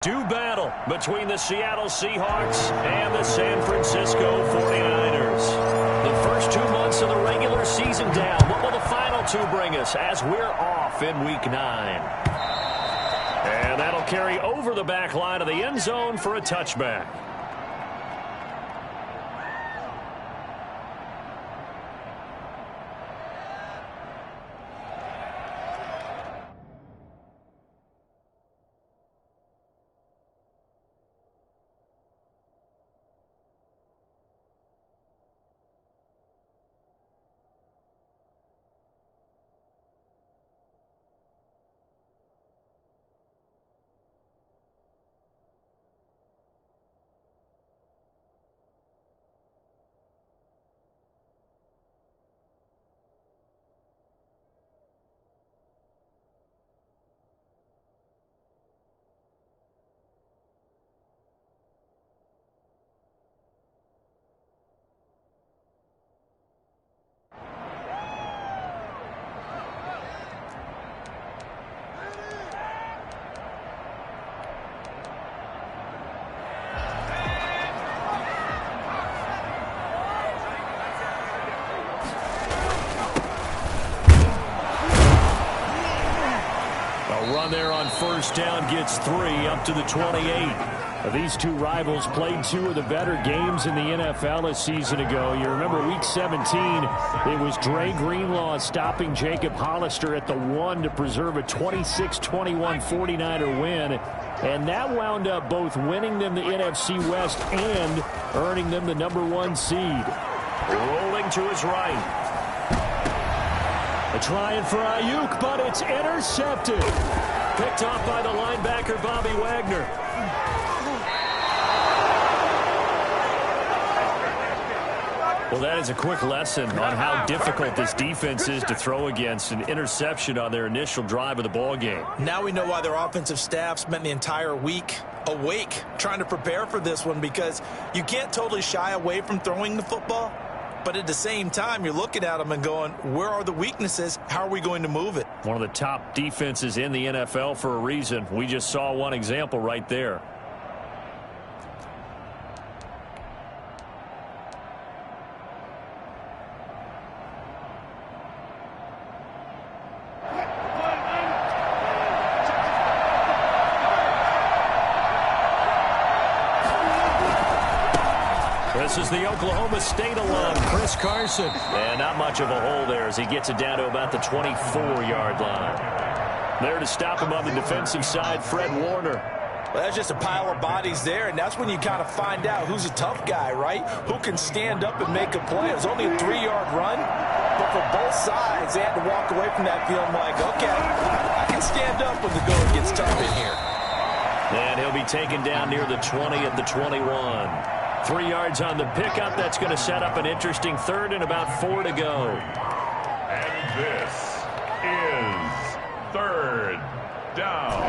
Do battle between the Seattle Seahawks and the San Francisco 49ers. The first 2 months of the regular season down. What will the final two bring us as we're off in Week 9? And that'll carry over the back line of the end zone for a touchback. Run there on first down gets 3 up to the 28. These two rivals played 2 of the better games in the NFL a season ago. You remember Week 17, it was Dre Greenlaw stopping Jacob Hollister at the 1 to preserve a 26-21 49er win. And that wound up both winning them the NFC West and earning them the #1 seed. Rolling to his right. A trying for Ayuk, but it's intercepted. Picked off by the linebacker, Bobby Wagner. Well, that is a quick lesson on how difficult this defense is to throw against. An interception on their initial drive of the ball game. Now we know why their offensive staff spent the entire week awake trying to prepare for this one, because you can't totally shy away from throwing the football. But at the same time, you're looking at them and going, where are the weaknesses? How are we going to move it? One of the top defenses in the NFL for a reason. We just saw one example right there. This is the Oklahoma State alum, Chris Carson. And not much of a hole there as he gets it down to about the 24-yard line. There to stop him on the defensive side, Fred Warner. Well, that's just a pile of bodies there, and that's when you kind of find out who's a tough guy, right? Who can stand up and make a play. It was only a 3-yard run, but for both sides, they had to walk away from that feeling like, okay, I can stand up when the going gets tough in here. And he'll be taken down near the 20 at the 21. 3 yards on the pickup. That's going to set up an interesting third and about 4 to go. And this is third down.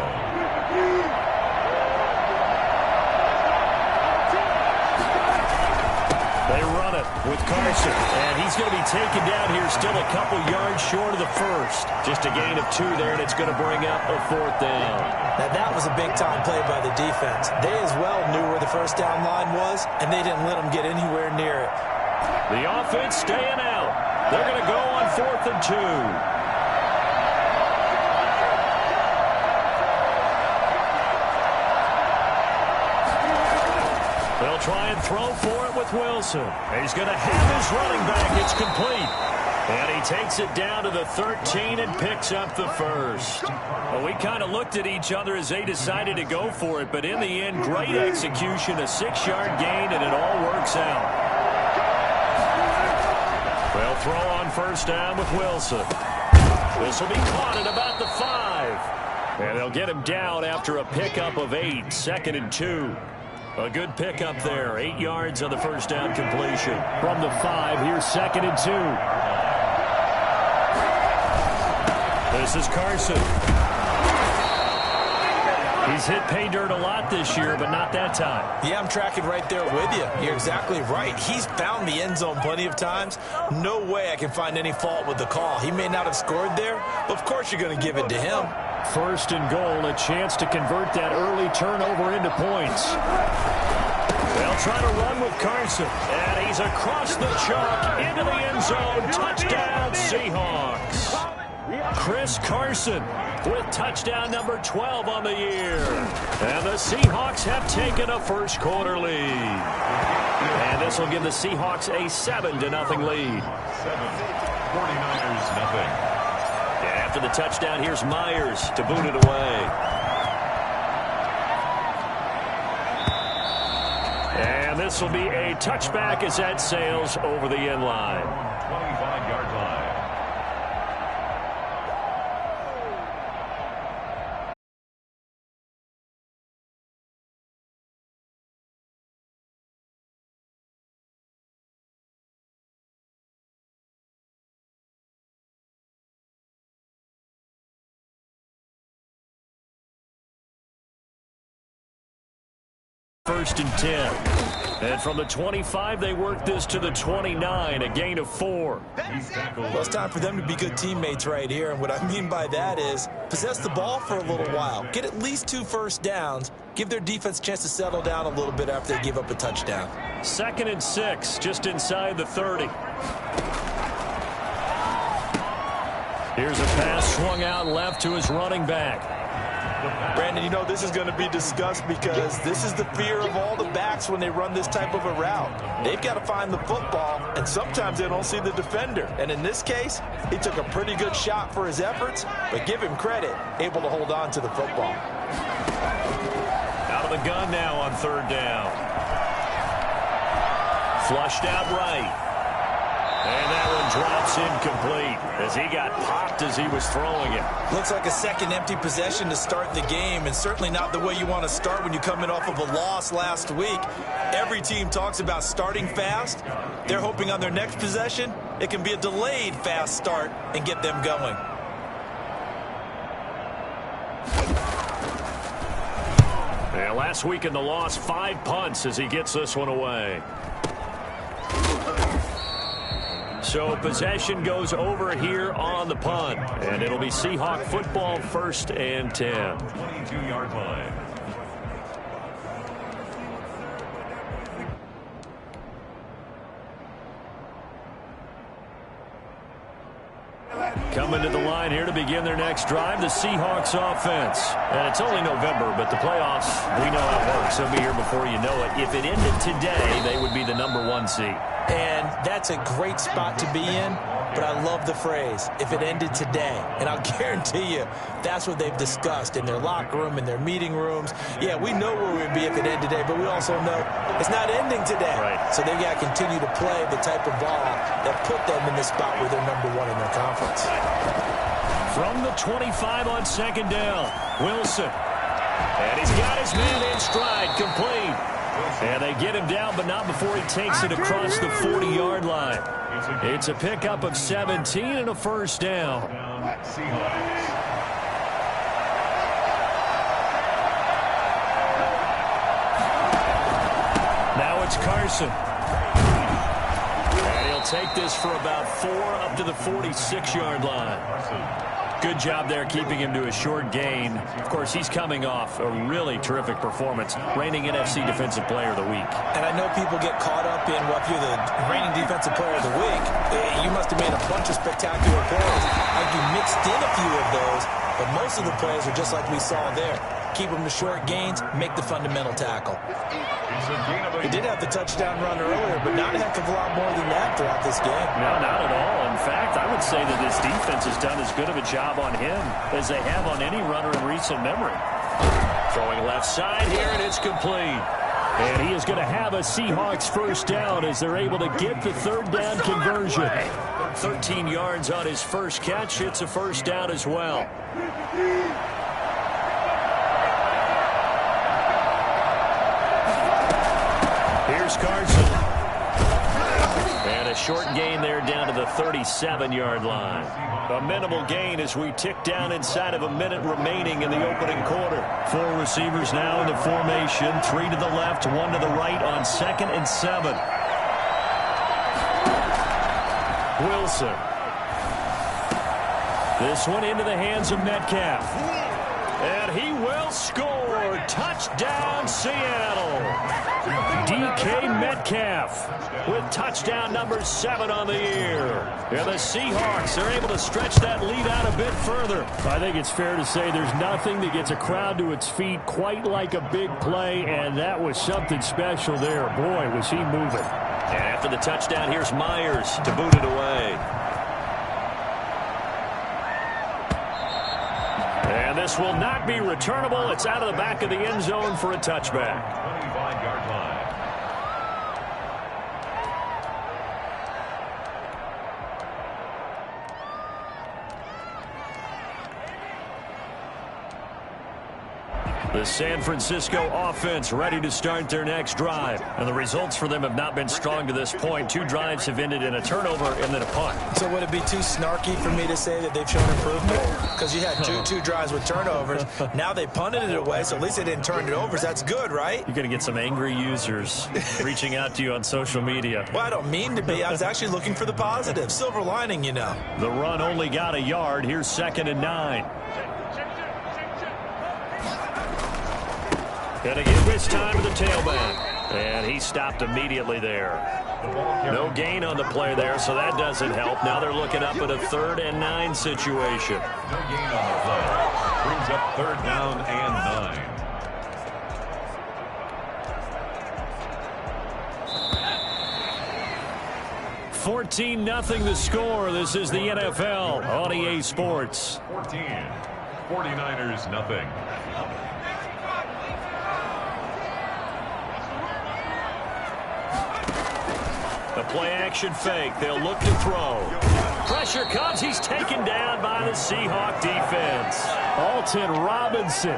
They run it with Carson, and he's going to be taken down here still a couple yards short of the first. Just a gain of 2 there, and it's going to bring up a 4th down. Now, that was a big-time play by the defense. They as well knew where the first down line was, and they didn't let them get anywhere near it. The offense staying out. They're going to go on 4th and 2. They'll try and throw for it with Wilson. He's going to have his running back. It's complete. And he takes it down to the 13 and picks up the first. Well, we kind of looked at each other as they decided to go for it, but in the end, great execution, a 6-yard gain, and it all works out. They'll throw on first down with Wilson. This will be caught at about the 5. And they'll get him down after a pickup of 8, 2nd and 2. A good pickup there. 8 yards on the first down completion. From the 5, here's 2nd and 2. This is Carson. He's hit pay dirt a lot this year, but not that time. Yeah, I'm tracking right there with you. You're exactly right. He's found the end zone plenty of times. No way I can find any fault with the call. He may not have scored there, but of course you're going to give it to him. First and goal, a chance to convert that early turnover into points. They'll try to run with Carson. And he's across the chalk into the end zone. Touchdown, Seahawks. Chris Carson with touchdown number 12 on the year. And the Seahawks have taken a first quarter lead. And this will give the Seahawks a 7-0 lead. 49ers nothing. After the touchdown, here's Myers to boot it away. And this will be a touchback as that sails over the end line. 25-yard line. First and 10. And from the 25, they work this to the 29, a gain of 4. Well, it's time for them to be good teammates right here. And what I mean by that is possess the ball for a little while. Get at least 2 first downs. Give their defense a chance to settle down a little bit after they give up a touchdown. 2nd and 6, just inside the 30. Here's a pass swung out left to his running back. Brandon, you know this is going to be discussed because this is the fear of all the backs when they run this type of a route. They've got to find the football, and sometimes they don't see the defender. And in this case, he took a pretty good shot for his efforts, but give him credit, able to hold on to the football. Out of the gun now on 3rd down. Flushed out right. And that one drops incomplete as he got popped as he was throwing it. Looks like a second empty possession to start the game, and certainly not the way you want to start when you come in off of a loss last week. Every team talks about starting fast. They're hoping on their next possession, it can be a delayed fast start and get them going. Yeah, last week in the loss, 5 punts as he gets this one away. So possession goes over here on the punt, and it'll be Seahawk football 1st and 10. 22-yard line. Coming to the line here to begin their next drive, the Seahawks offense. And it's only November, but the playoffs, we know how it works. They'll be here before you know it. If it ended today, they would be the number 1 seed. And that's a great spot to be in, but I love the phrase, if it ended today. And I'll guarantee you, that's what they've discussed in their locker room, in their meeting rooms. Yeah, we know where we'd be if it ended today, but we also know it's not ending today. Right. So they've got to continue to play the type of ball that put them in the spot where they're number 1 in their conference. From the 25 on 2nd down, Wilson. And he's got his man in stride, complete. And they get him down, but not before he takes it across the 40-yard line. It's a pickup of 17 and a first down. Now it's Carson. And he'll take this for about 4 up to the 46-yard line. Good job there keeping him to a short gain. Of course, he's coming off a really terrific performance, reigning NFC Defensive Player of the Week. And I know people get caught up in, well, if you're the reigning Defensive Player of the Week, you must have made a bunch of spectacular plays. You mixed in a few of those, but most of the plays are just like we saw there. Keep them to short gains, make the fundamental tackle. He did have the touchdown run earlier, but not a heck of a lot more than that throughout this game. No, not at all. In fact, I would say that this defense has done as good of a job on him as they have on any runner in recent memory. Throwing left side here, and it's complete. And he is going to have a Seahawks first down as they're able to get the 3rd down conversion. 13 yards on his first catch. It's a first down as well. Here's Carson. And a short gain there down to the 37-yard line. A minimal gain as we tick down inside of a minute remaining in the opening quarter. 4 receivers now in the formation. 3 to the left, 1 to the right on 2nd and 7. Wilson. This one into the hands of Metcalf. And he will score. Touchdown, Seattle. DK Metcalf with touchdown number 7 on the year. And the Seahawks are able to stretch that lead out a bit further. I think it's fair to say there's nothing that gets a crowd to its feet quite like a big play, and that was something special there. Boy, was he moving. And after the touchdown, here's Myers to boot it away. And this will not be returnable. It's out of the back of the end zone for a touchback. 25-yard line. The San Francisco offense ready to start their next drive. And the results for them have not been strong to this point. 2 drives have ended in a turnover and then a punt. So would it be too snarky for me to say that they've shown improvement? Because you had two drives with turnovers. Now they punted it away, so at least they didn't turn it over. So that's good, right? You're going to get some angry users reaching out to you on social media. Well, I don't mean to be. I was actually looking for the positive. Silver lining, you know. The run only got a yard. Here's 2nd and 9. Gonna give this time to the tailback. And he stopped immediately there. No gain on the play there, so that doesn't help. Now they're looking up at a 3rd and 9 situation. No gain on the play. Brings up 3rd down and 9. 14-0 the score. This is the NFL on EA Sports. 14. 49ers nothing. The play-action fake. They'll look to throw. Pressure comes. He's taken down by the Seahawk defense. Alton Robinson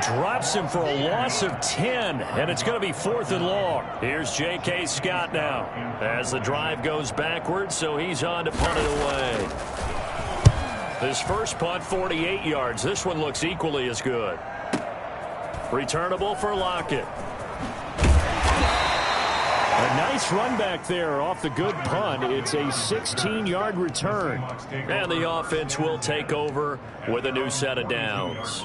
drops him for a loss of 10, and it's going to be 4th and long. Here's J.K. Scott now as the drive goes backwards, so he's on to punt it away. His first punt, 48 yards. This one looks equally as good. Returnable for Lockett. A nice run back there off the good punt. It's a 16-yard return. And the offense will take over with a new set of downs.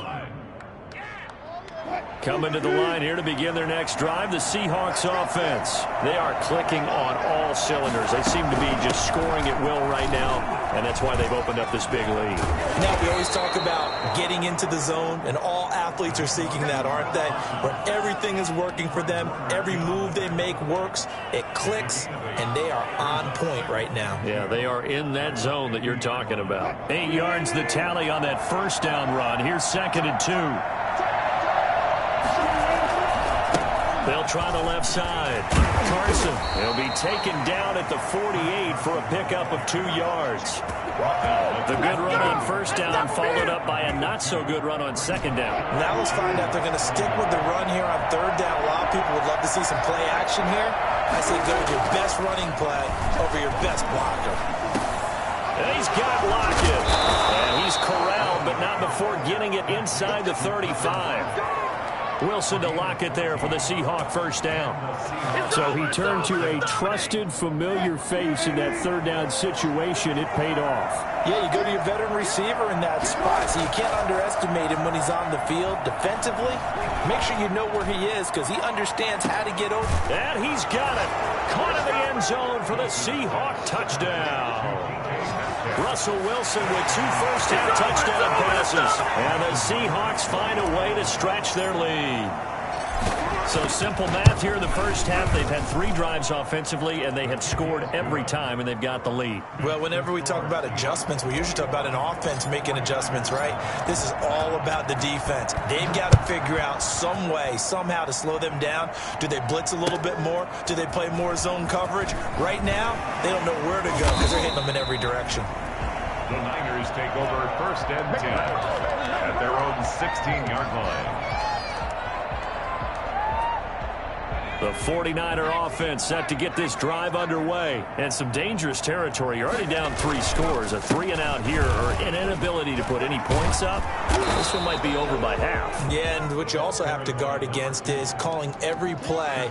Coming to the line here to begin their next drive, the Seahawks offense. They are clicking on all cylinders. They seem to be just scoring at will right now, and that's why they've opened up this big lead. Now, we always talk about getting into the zone, and all athletes are seeking that, aren't they? Where everything is working for them. Every move they make works. It clicks, and they are on point right now. Yeah, they are in that zone that you're talking about. 8 yards the tally on that first down run. Here's 2nd and 2. They'll try the left side. Carson, he'll be taken down at the 48 for a pickup of 2 yards. The good run on first down followed up by a not-so-good run on 2nd down. Now let's find out they're going to stick with the run here on 3rd down. A lot of people would love to see some play action here. I say go with your best running play over your best blocker. And he's got Lockett. And he's corralled, but not before getting it inside the 35. Wilson to Lockett there for the Seahawk first down. So he turned to a trusted, familiar face in that 3rd down situation. It paid off. Yeah, you go to your veteran receiver in that spot, so you can't underestimate him when he's on the field defensively. Make sure you know where he is because he understands how to get over. And he's got it. Caught in the end zone for the Seahawk touchdown. Russell Wilson with 2 first-half touchdown passes. And the Seahawks find a way to stretch their lead. So simple math here in the first half. They've had 3 drives offensively, and they have scored every time, and they've got the lead. Well, whenever we talk about adjustments, we usually talk about an offense making adjustments, right? This is all about the defense. They've got to figure out some way, somehow to slow them down. Do they blitz a little bit more? Do they play more zone coverage? Right now, they don't know where to go because they're hitting them in every direction. The Niners take over 1st and 10 at their own 16-yard line. The 49er offense set to get this drive underway. And some dangerous territory. You're already down 3 scores. A 3-and-out here, or an inability to put any points up. This one might be over by half. Yeah, and what you also have to guard against is calling every play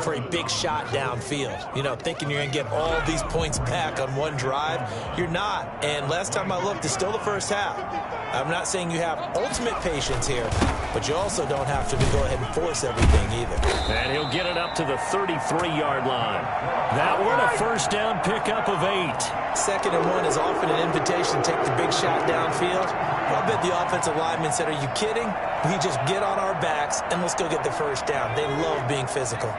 for a big shot downfield. You know, thinking you're going to get all these points back on one drive. You're not. And last time I looked, it's still the first half. I'm not saying you have ultimate patience here, but you also don't have to go ahead and force everything either. And he'll get it up to the 33-yard line. That one a first down pickup of 8. 2nd and 1 is often an invitation to take the big shot downfield. I bet the offensive lineman said, are you kidding? We just get on our backs and let's go get the first down. They love being physical.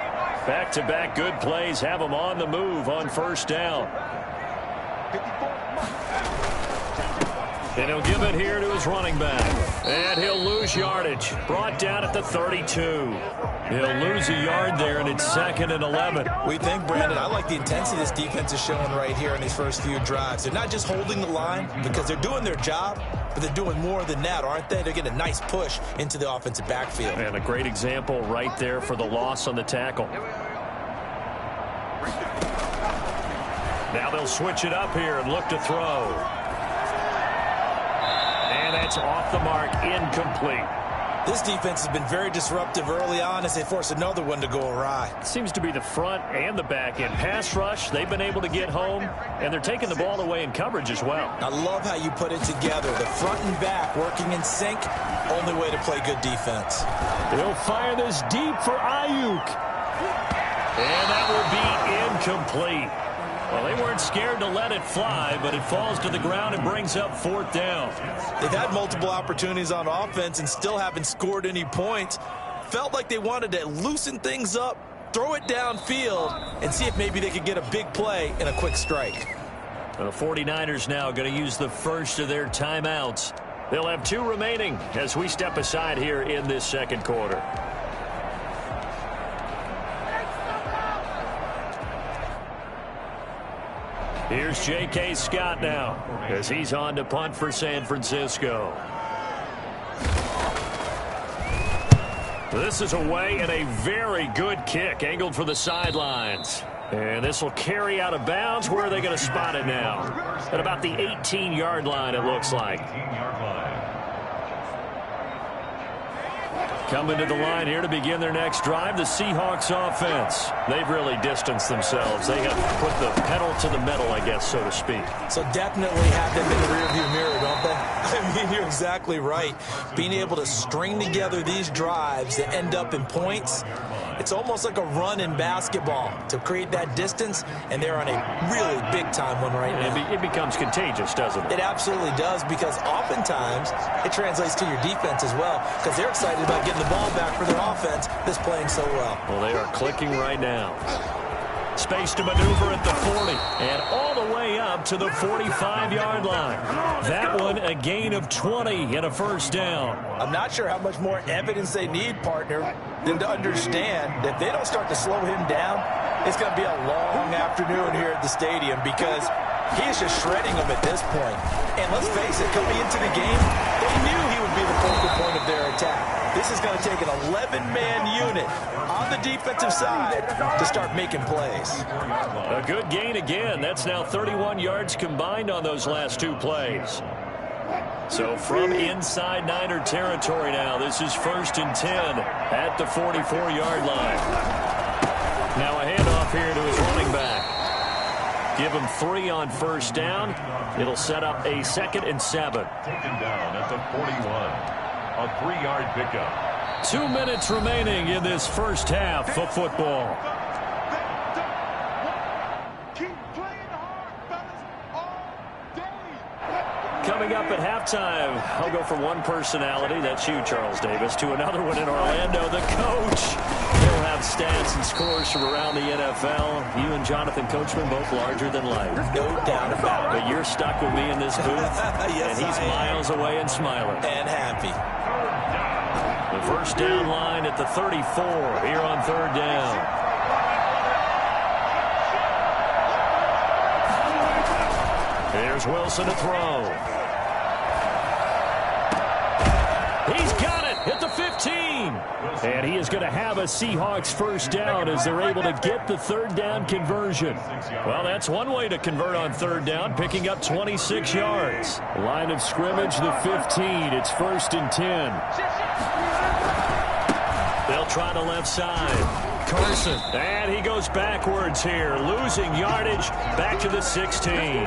Back-to-back good plays have them on the move on first down. And he'll give it here to his running back. And he'll lose yardage. Brought down at the 32. He'll lose a yard there, and it's 2nd and 11. We think, Brandon, I like the intensity this defense is showing right here in these first few drives. They're not just holding the line because they're doing their job, but they're doing more than that, aren't they? They're getting a nice push into the offensive backfield. And a great example right there for the loss on the tackle. Now they'll switch it up here and look to throw. And that's off the mark, incomplete. This defense has been very disruptive early on as they force another one to go awry. It seems to be the front and the back end. Pass rush, they've been able to get home, and they're taking the ball away in coverage as well. I love how you put it together. The front and back working in sync, only way to play good defense. They'll fire this deep for Ayuk. And that will be incomplete. Well, they weren't scared to let it fly, but it falls to the ground and brings up 4th down. They've had multiple opportunities on offense and still haven't scored any points. Felt like they wanted to loosen things up, throw it downfield, and see if maybe they could get a big play and a quick strike. Well, the 49ers now going to use the first of their timeouts. They'll have 2 remaining as we step aside here in this second quarter. Here's J.K. Scott now as he's on to punt for San Francisco. This is away and a very good kick angled for the sidelines. And this will carry out of bounds. Where are they going to spot it now? At about the 18-yard line, it looks like. Coming to the line here to begin their next drive, the Seahawks offense. They've really distanced themselves. They have put the pedal to the metal, I guess, so to speak. So definitely have them in the rearview mirror, don't they? I mean, you're exactly right. Being able to string together these drives that end up in points, it's almost like a run in basketball to create that distance, and they're on a really big-time one right now. It becomes contagious, doesn't it? It absolutely does, because oftentimes it translates to your defense as well, because they're excited about getting the ball back for their offense that's playing so well. Well, they are clicking right now. Space to maneuver at the 40, and all the way up to the 45-yard line. That one a gain of 20 and a first down. I'm not sure how much more evidence they need, partner, than to understand that if they don't start to slow him down, it's going to be a long afternoon here at the stadium, because he is just shredding them at this point. And let's face it, coming into the game, they knew he would be the focal point of their attack. This is going to take an 11-man unit on the defensive side to start making plays. A good gain again. That's now 31 yards combined on those last 2 plays. So from inside Niner territory now, this is 1st and 10 at the 44-yard line. Now a handoff here to his running back. Give him 3 on first down. It'll set up a 2nd and 7. Taken down at the 41. A 3-yard pickup. 2 minutes remaining in this first half of football. Coming up at halftime, I'll go from one personality, that's you, Charles Davis, to another one in Orlando, the coach. He'll have stats and scores from around the NFL. You and Jonathan Coachman both larger than life. No doubt about it. But you're stuck with me in this booth, Yes, and he's miles away and smiling. And happy. The first down line at the 34 here on 3rd down. Here's Wilson to throw. He's got it at the 15. 15. And he is going to have a Seahawks first down as they're able to get the third down conversion. Well, that's one way to convert on third down, picking up 26 yards. Line of scrimmage, the 15. It's 1st and 10. They'll try the left side. Carson, and he goes backwards here, losing yardage back to the 16.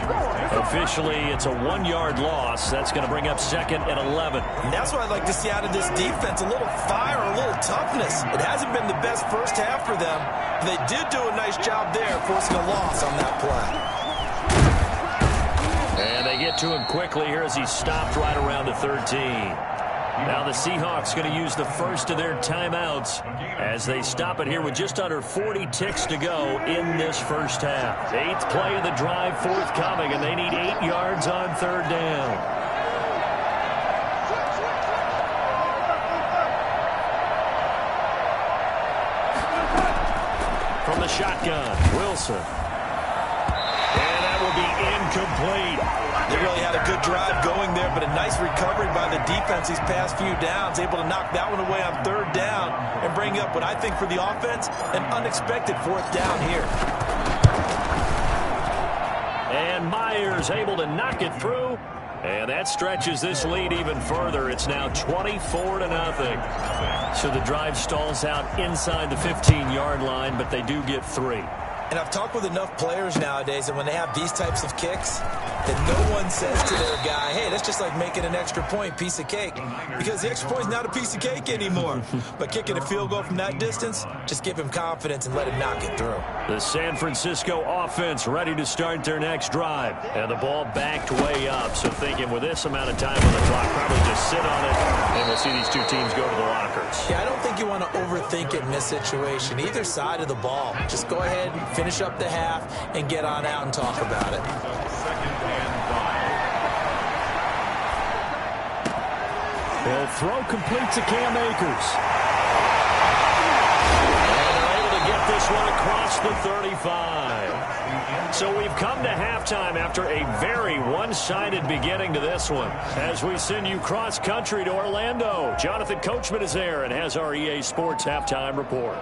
Officially, it's a 1-yard loss. That's going to bring up 2nd and 11. And that's what I'd like to see out of this defense, a little fire, a little toughness. It hasn't been the best first half for them. They did do a nice job there, forcing a loss on that play. And they get to him quickly here as he stopped right around the 13. Now the Seahawks going to use the first of their timeouts as they stop it here with just under 40 ticks to go in this first half. 8th play of the drive forthcoming, and they need 8 yards on third down. From the shotgun, Wilson. And that will be incomplete. They really had a good drive going there, but a nice recovery by the defense these past few downs, able to knock that one away on third down and bring up what I think for the offense, an unexpected 4th down here. And Myers able to knock it through, and that stretches this lead even further. It's now 24-0. So the drive stalls out inside the 15-yard line, but they do get 3. And I've talked with enough players nowadays that when they have these types of kicks, that no one says to their guy, hey, that's just like making an extra point, piece of cake. Because the extra point is not a piece of cake anymore. But kicking a field goal from that distance, just give him confidence and let him knock it through. The San Francisco offense ready to start their next drive. And the ball backed way up. So thinking with this amount of time on the clock, probably just sit on it, and we'll see these two teams go to the lockers. Yeah, I don't think you want to overthink it in this situation. Either side of the ball. Just go ahead, finish up the half, and get on out and talk about it. They'll throw complete to Cam Akers. And they're able to get this one across the 35. So we've come to halftime after a very one-sided beginning to this one. As we send you cross-country to Orlando, Jonathan Coachman is there and has our EA Sports halftime report.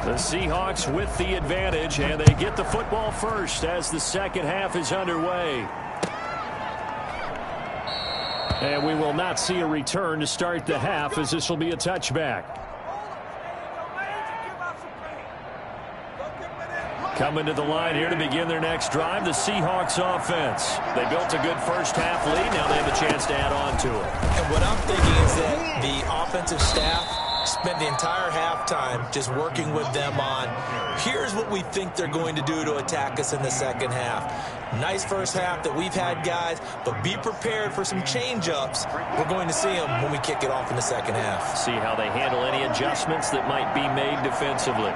The Seahawks with the advantage, and they get the football first as the second half is underway. And we will not see a return to start the half, as this will be a touchback. Coming to the line here to begin their next drive, the Seahawks offense. They built a good first half lead. Now they have a chance to add on to it. And what I'm thinking is that the offensive staff spent the entire halftime just working with them on, here's what we think they're going to do to attack us in the second half. Nice first half that we've had, guys, but be prepared for some change-ups. We're going to see them when we kick it off in the second half. See how they handle any adjustments that might be made defensively.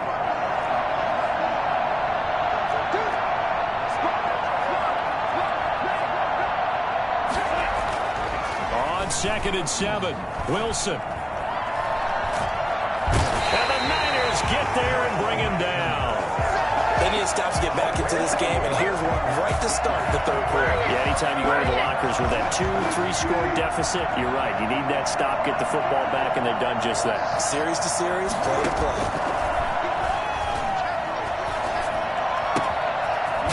On 2nd and 7, Wilson. And the Niners get there and bring him down. They need to stop to get back into this game, and here's one right to start the third quarter. Yeah, anytime you go to the lockers with that 2-3 score deficit, you're right. You need that stop, get the football back, and they've done just that. Series to series, play to play.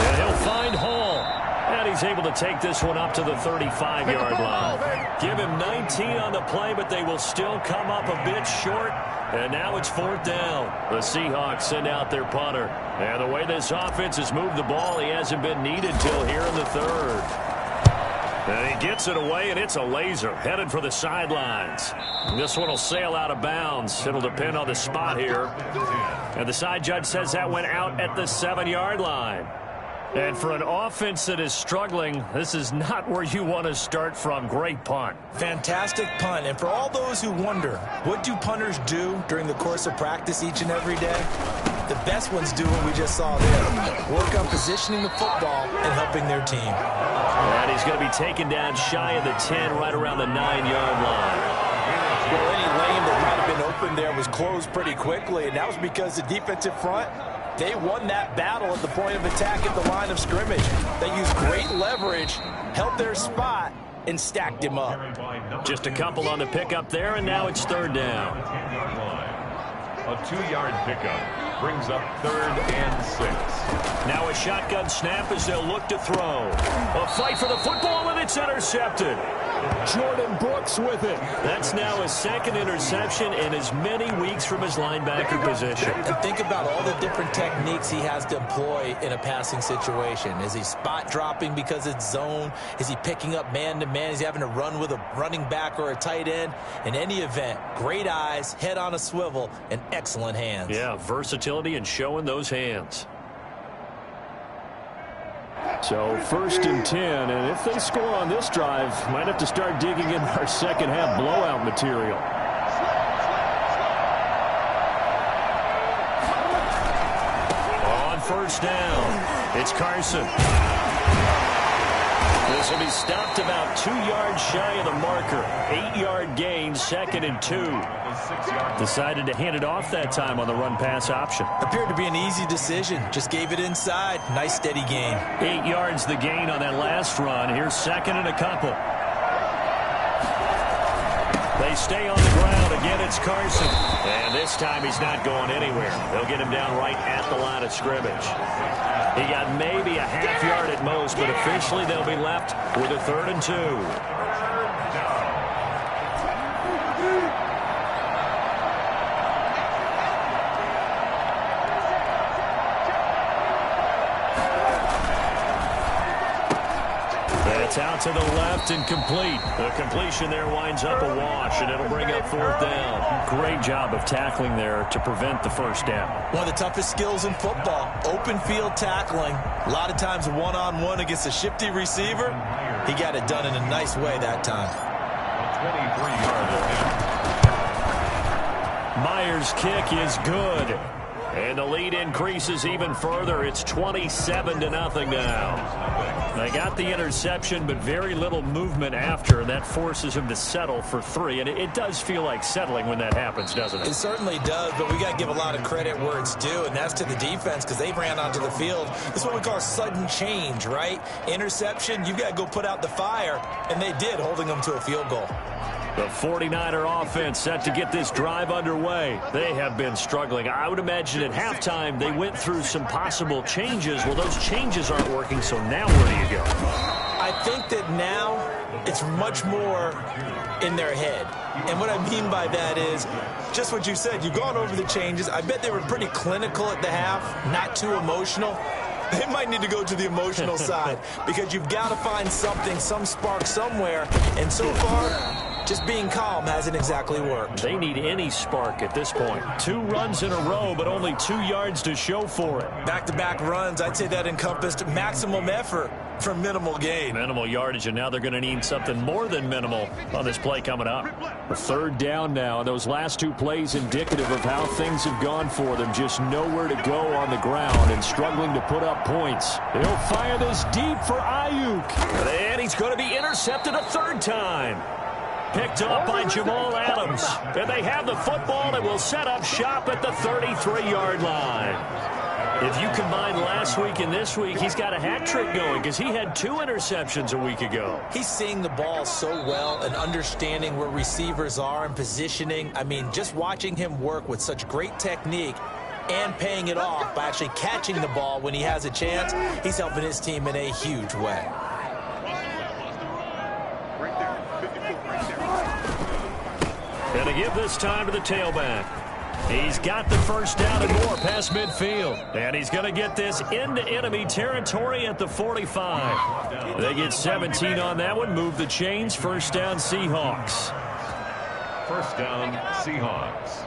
And he'll find Hall. And he's able to take this one up to the 35-yard line. Give him 19 on the play, but they will still come up a bit short. And now it's 4th down. The Seahawks send out their punter. And the way this offense has moved the ball, he hasn't been needed till here in the third. And he gets it away, and it's a laser headed for the sidelines. This one will sail out of bounds. It'll depend on the spot here. And the side judge says that went out at the 7-yard line. And for an offense that is struggling, this is not where you want to start from. Great punt. Fantastic punt. And for all those who wonder, what do punters do during the course of practice each and every day? The best ones do what we just saw there. Work on positioning the football and helping their team. And he's going to be taken down shy of the 10, right around the 9-yard line. Well, any lane that might have been open there was closed pretty quickly, and that was because the defensive front, they won that battle at the point of attack at the line of scrimmage. They used great leverage, held their spot, and stacked him up. Just a couple on the pickup there, and now it's third down. A 2-yard pickup brings up 3rd and 6. Now a shotgun snap as they'll look to throw. A fight for the football, and it's intercepted. Jordan Brooks with it. That's now his second interception in as many weeks from his linebacker position. And think about all the different techniques he has to employ in a passing situation. Is he spot dropping because it's zone? Is he picking up man-to-man? Is he having to run with a running back or a tight end? In any event, great eyes, head on a swivel, and excellent hands. Yeah, versatility and showing those hands. So 1st and 10, and if they score on this drive, might have to start digging in our second half blowout material. On 1st down, it's Carson. This will be stopped about 2 yards shy of the marker. 8-yard gain, 2nd and 2. Decided to hand it off that time on the run-pass option. Appeared to be an easy decision. Just gave it inside. Nice steady gain. 8 yards the gain on that last run. Here's 2nd and a couple. They stay on the ground. Again, it's Carson. And this time he's not going anywhere. They'll get him down right at the line of scrimmage. He got maybe a half yard at most, but officially they'll be left with a 3rd and 2. It's out to the left and complete. The completion there winds up a wash, and it'll bring up 4th down. Great job of tackling there to prevent the 1st down. One of the toughest skills in football, open field tackling. A lot of times one-on-one against a shifty receiver. He got it done in a nice way that time. A 23-yard attempt. Myers' kick is good. And the lead increases even further. It's 27-0 now. They got the interception, but very little movement after, and that forces him to settle for 3. And it does feel like settling when that happens, doesn't it? It certainly does, but we got to give a lot of credit where it's due, and that's to the defense because they ran onto the field. This is what we call sudden change, right? Interception, you got to go put out the fire, and they did, holding them to a field goal. The 49er offense set to get this drive underway. They have been struggling. I would imagine at halftime they went through some possible changes. Well, those changes aren't working, so now where do you go? I think that now it's much more in their head. And what I mean by that is just what you said. You've gone over the changes. I bet they were pretty clinical at the half, not too emotional. They might need to go to the emotional side because you've got to find something, some spark somewhere. And so far, just being calm hasn't exactly worked. They need any spark at this point. 2 runs in a row, but only 2 yards to show for it. Back-to-back runs, I'd say that encompassed maximum effort for minimal gain. Minimal yardage, and now they're going to need something more than minimal on this play coming up. A 3rd down now. Those last 2 plays indicative of how things have gone for them. Just nowhere to go on the ground and struggling to put up points. They'll fire this deep for Ayuk. And he's going to be intercepted a 3rd time. Picked off by Jamal Adams. And they have the football and will set up shop at the 33-yard line. If you combine last week and this week, he's got a hat trick going because he had 2 interceptions a week ago. He's seeing the ball so well and understanding where receivers are and positioning. I mean, just watching him work with such great technique and paying it off by actually catching the ball when he has a chance, he's helping his team in a huge way. And to give this time to the tailback. He's got the 1st down and more past midfield. And he's going to get this into enemy territory at the 45. They get 17 on that one. Move the chains. 1st down, Seahawks. 1st down, Seahawks.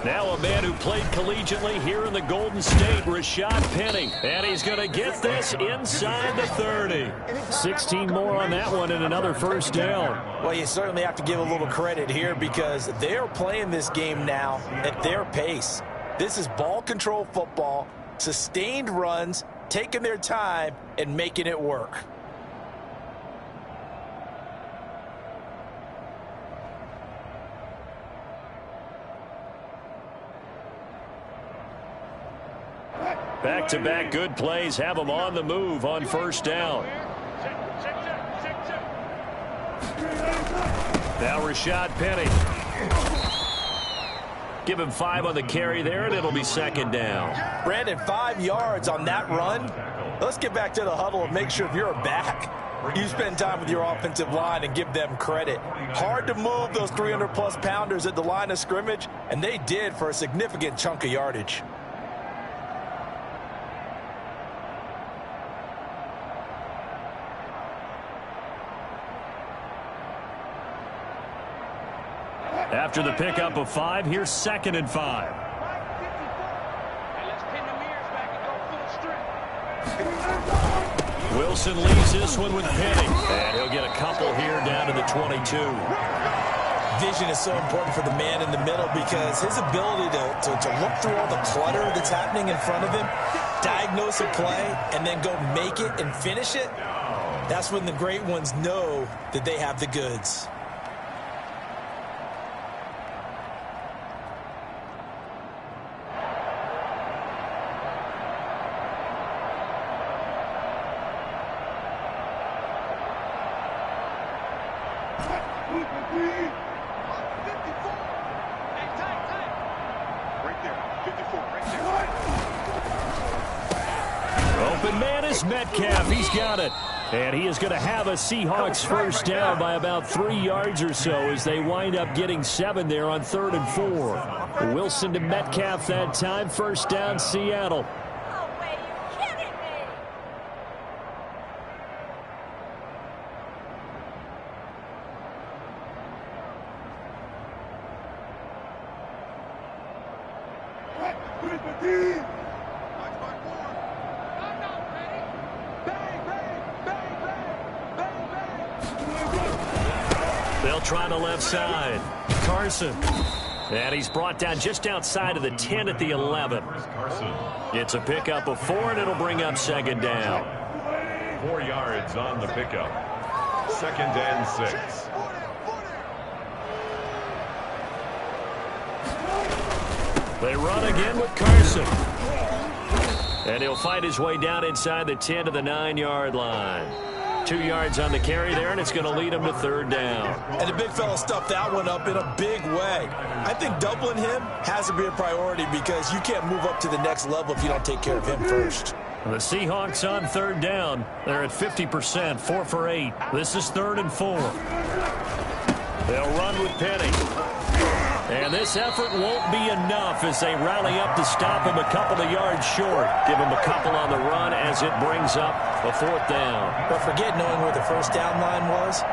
Now a man who played collegiately here in the Golden State, Rashad Penny. And he's going to get this inside the 30. 16 more on that one and another first down. Well, you certainly have to give a little credit here because they're playing this game now at their pace. This is ball control football, sustained runs, taking their time and making it work. Back-to-back good plays have them on the move on first down. Now Rashad Penny. Give him 5 on the carry there, and it'll be second down. Brandon, 5 yards on that run. Let's get back to the huddle and make sure if you're a back, you spend time with your offensive line and give them credit. Hard to move those 300-plus pounders at the line of scrimmage, and they did for a significant chunk of yardage. After the pickup of 5, here's 2nd and 5. Wilson leaves this one with Penny. And he'll get a couple here down to the 22. Vision is so important for the man in the middle because his ability to look through all the clutter that's happening in front of him, diagnose a play, and then go make it and finish it, that's when the great ones know that they have the goods. Open man is Metcalf. He's got it. And he is going to have a Seahawks first down by about 3 yards or so as they wind up getting 7 there on 3rd and 4. Wilson to Metcalf that time. First down, Seattle. They'll try the left side. Carson. And he's brought down just outside of the 10 at the 11. It's a pickup of 4, and it'll bring up 2nd down. 4 yards on the pickup. 2nd and 6. They run again with Carson. And he'll fight his way down inside the 10 to the 9-yard line. 2 yards on the carry there, and it's going to lead him to 3rd down. And the big fella stuffed that one up in a big way. I think doubling him has to be a priority because you can't move up to the next level if you don't take care of him first. The Seahawks on 3rd down. They're at 50%, 4 for 8. This is 3rd and 4. They'll run with Penny. And this effort won't be enough as they rally up to stop him a couple of yards short. Give him a couple on the run as it brings up a 4th down. But forget knowing where the first down line was.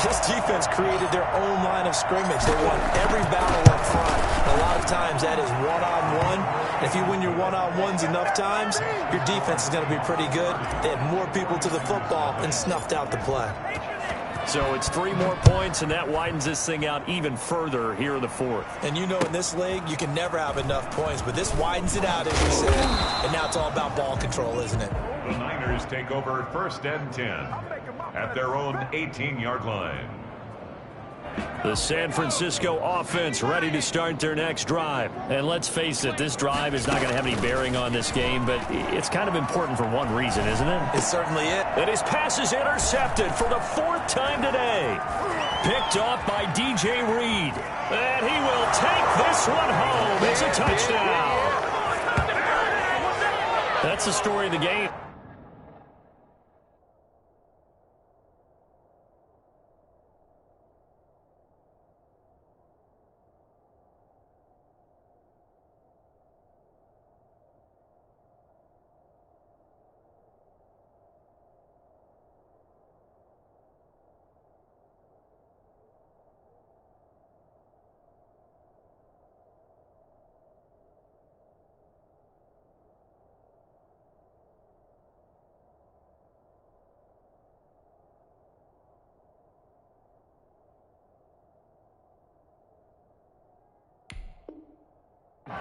This defense created their own line of scrimmage. They won every battle up front. And a lot of times that is one-on-one. If you win your one-on-ones enough times, your defense is going to be pretty good. They had more people to the football and snuffed out the play. So it's 3 more points, and that widens this thing out even further here in the 4th. And you know in this league, you can never have enough points, but this widens it out, as you said. And now it's all about ball control, isn't it? The Niners take over 1st and 10 at their own 18-yard line. The San Francisco offense ready to start their next drive. And let's face it, this drive is not going to have any bearing on this game, but it's kind of important for one reason, isn't it? It's certainly it. And his pass is intercepted for the 4th time today. Picked off by DJ Reed. And he will take this one home. It's a touchdown. That's the story of the game.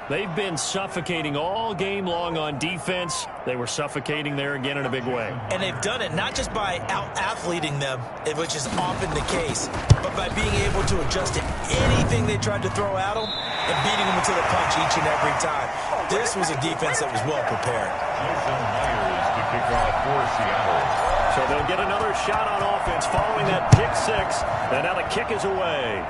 They've been suffocating all game long on defense. They were suffocating there again in a big way. And they've done it not just by out-athleting them, which is often the case, but by being able to adjust to anything they tried to throw at them and beating them into the punch each and every time. This was a defense that was well prepared. Jason Myers to kick off for Seattle. So they'll get another shot on offense following that pick six. And now the kick is away.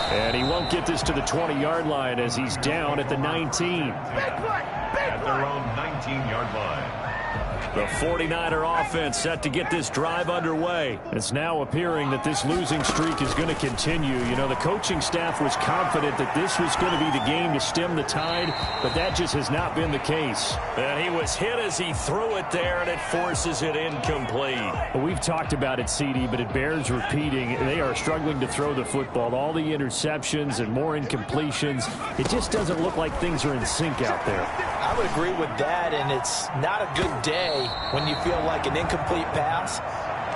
And he won't get this to the 20-yard line as he's down at the 19. At their own 19-yard line. The 49er offense set to get this drive underway. It's now appearing that this losing streak is going to continue. You know, the coaching staff was confident that this was going to be the game to stem the tide, but that just has not been the case. And he was hit as he threw it there, and it forces it incomplete. Well, we've talked about it, CD, but it bears repeating. They are struggling to throw the football. All the interceptions and more incompletions. It just doesn't look like things are in sync out there. I would agree with that, and it's not a good day when you feel like an incomplete pass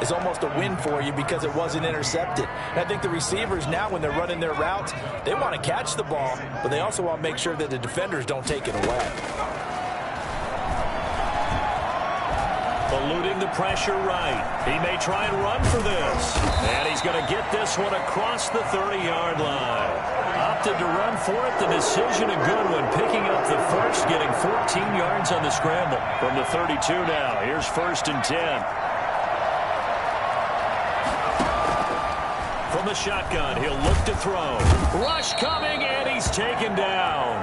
is almost a win for you because it wasn't intercepted. And I think the receivers now, when they're running their routes, they want to catch the ball, but they also want to make sure that the defenders don't take it away. Eluding the pressure right. He may try and run for this. And he's going to get this one across the 30-yard line. Opted to run for it. The decision a good one. Picking up the first, getting 14 yards on the scramble. From the 32 now. Here's 1st and 10. From the shotgun, he'll look to throw. Rush coming, and he's taken down.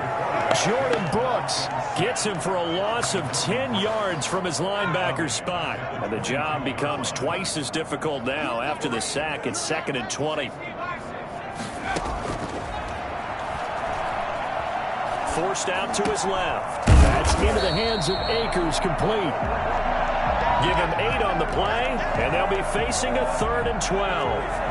Jordan Brooks gets him for a loss of 10 yards from his linebacker spot. And the job becomes twice as difficult now after the sack. It's 2nd and 20. Forced out to his left. That's into the hands of Akers, complete. Give him 8 on the play, and they'll be facing a 3rd and 12.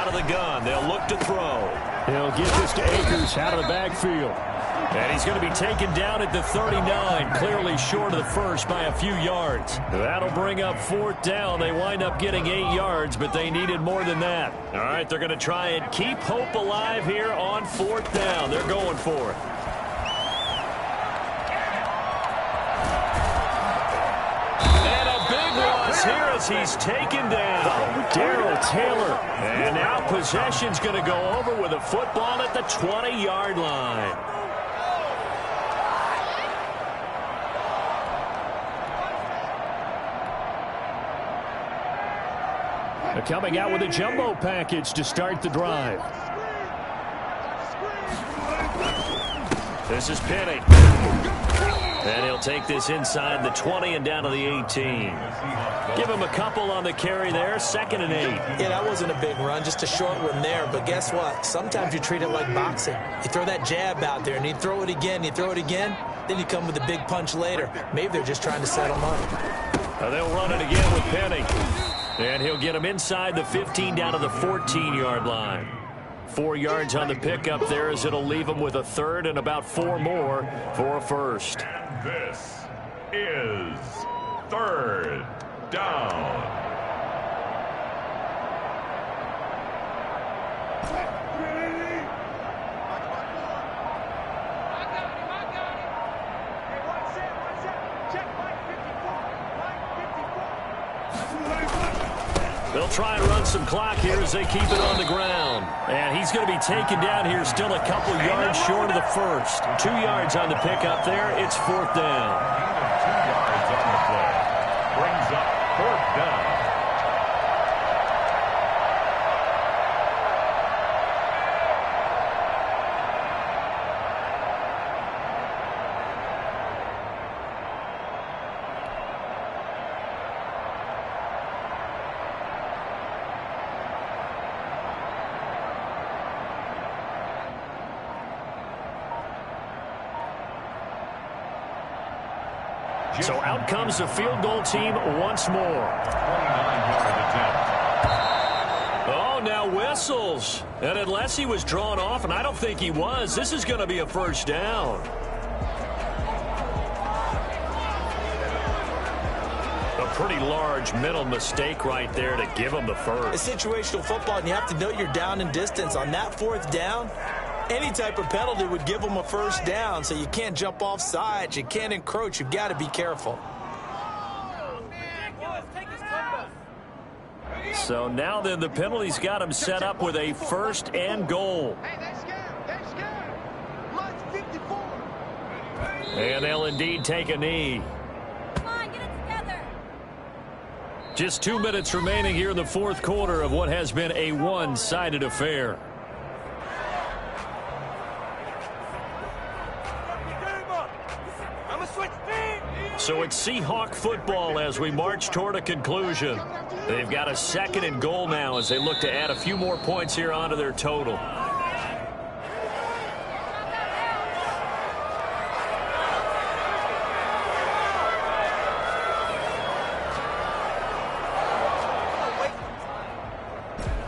The gun. They'll look to throw. He'll get this to Akers out of the backfield. And he's going to be taken down at the 39, clearly short of the first by a few yards. That'll bring up 4th down. They wind up getting 8 yards, but they needed more than that. All right, they're going to try and keep hope alive here on 4th down. They're going for it. Here as he's taken down. Darrell Taylor. And now possession's going to go over with a football at the 20-yard line. They're coming out with a jumbo package to start the drive. This is Penny. And he'll take this inside the 20 and down to the 18. Give him a couple on the carry there. 2nd and 8. Yeah, that wasn't a big run, just a short one there. But guess what? Sometimes you treat it like boxing. You throw that jab out there, and you throw it again, you throw it again, then you come with a big punch later. Maybe they're just trying to settle up. They'll run it again with Penny. And he'll get him inside the 15 down to the 14-yard line. 4 yards on the pickup there as it'll leave him with a 3rd and about 4 more for a 1st. This is 3rd down. They'll try and run some clock here as they keep it on the ground. And he's going to be taken down here still a couple yards short of the first. 2 yards on the pickup there. It's 4th down. 2 yards on the play. Brings up 4th down. So out comes the field goal team once more. 29-yard attempt. Oh, now whistles. And unless he was drawn off, and I don't think he was, this is going to be a 1st down. The pretty large mental mistake right there to give them the first. It's situational football, and you have to know you're down in distance. On that fourth down, any type of penalty would give them a first down, so you can't jump off sides. You can't encroach. You've got to be careful. So now then, the penalty's got him set up with a first and goal. And they'll indeed take a knee. Come on, get it together. Just 2 minutes remaining here in the fourth quarter of what has been a one-sided affair. So it's Seahawk football as we march toward a conclusion. They've got a second and goal now as they look to add a few more points here onto their total.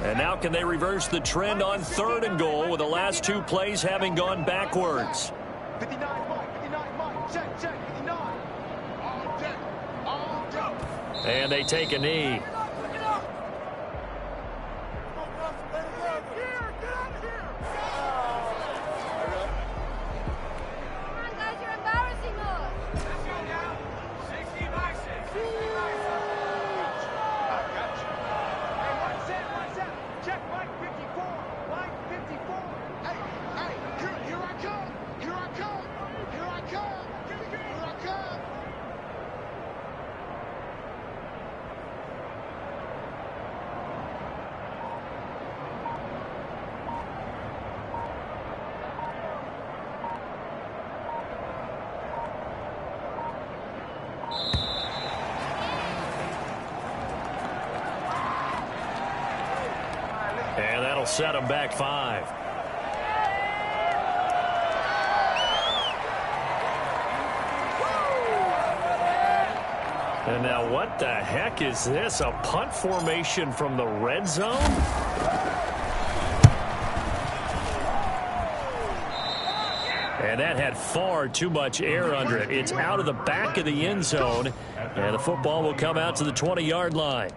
And now can they reverse the trend on third and goal with the last two plays having gone backwards? 59, check, 59. All go. And they take a knee. And that'll set them back 5. And now what the heck is this? A punt formation from the red zone? And that had far too much air under it. It's out of the back of the end zone. And the football will come out to the 20-yard line.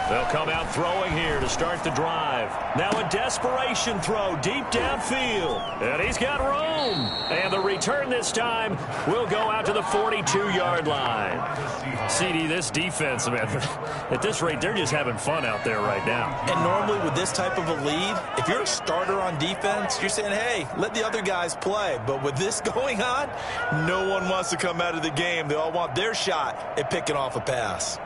They'll come out throwing here to start the drive. Now a desperation throw deep downfield. And he's got room. And the return this time will go out to the 42-yard line. CD, this defense, man, at this rate, they're just having fun out there right now. And normally with this type of a lead, if you're a starter on defense, you're saying, hey, let the other guys play. But with this going on, no one wants to come out of the game. They all want their shot at picking off a pass.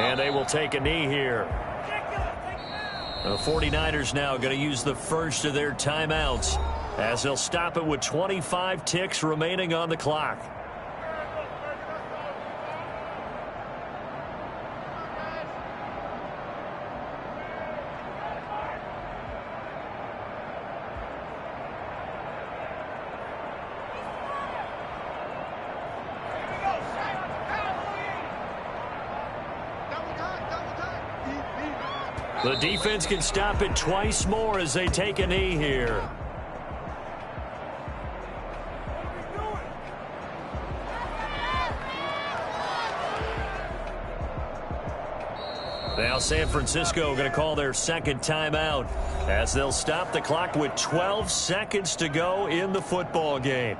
And they will take a knee here. The 49ers now going to use the first of their timeouts as they'll stop it with 25 ticks remaining on the clock. The defense can stop it twice more as they take a knee here. Now San Francisco going to call their second timeout as they'll stop the clock with 12 seconds to go in the football game.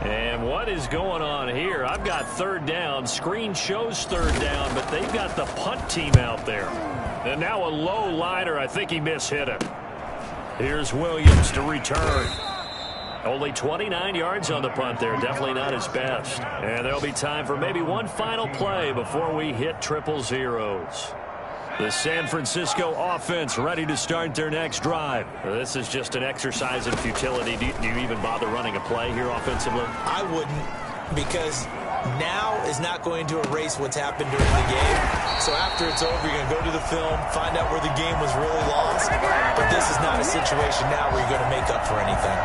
And what is going on here? I've got third down. Screen shows third down, but they've got the punt team out there. And now a low liner. I think he mishit him. Here's Williams to return. Only 29 yards on the punt there. Definitely not his best. And there'll be time for maybe one final play before we hit triple zeros. The San Francisco offense ready to start their next drive. This is just an exercise in futility. Do you even bother running a play here offensively? I wouldn't, because now is not going to erase what's happened during the game. So after it's over, you're going to go to the film, find out where the game was really lost. But this is not a situation now where you're going to make up for anything.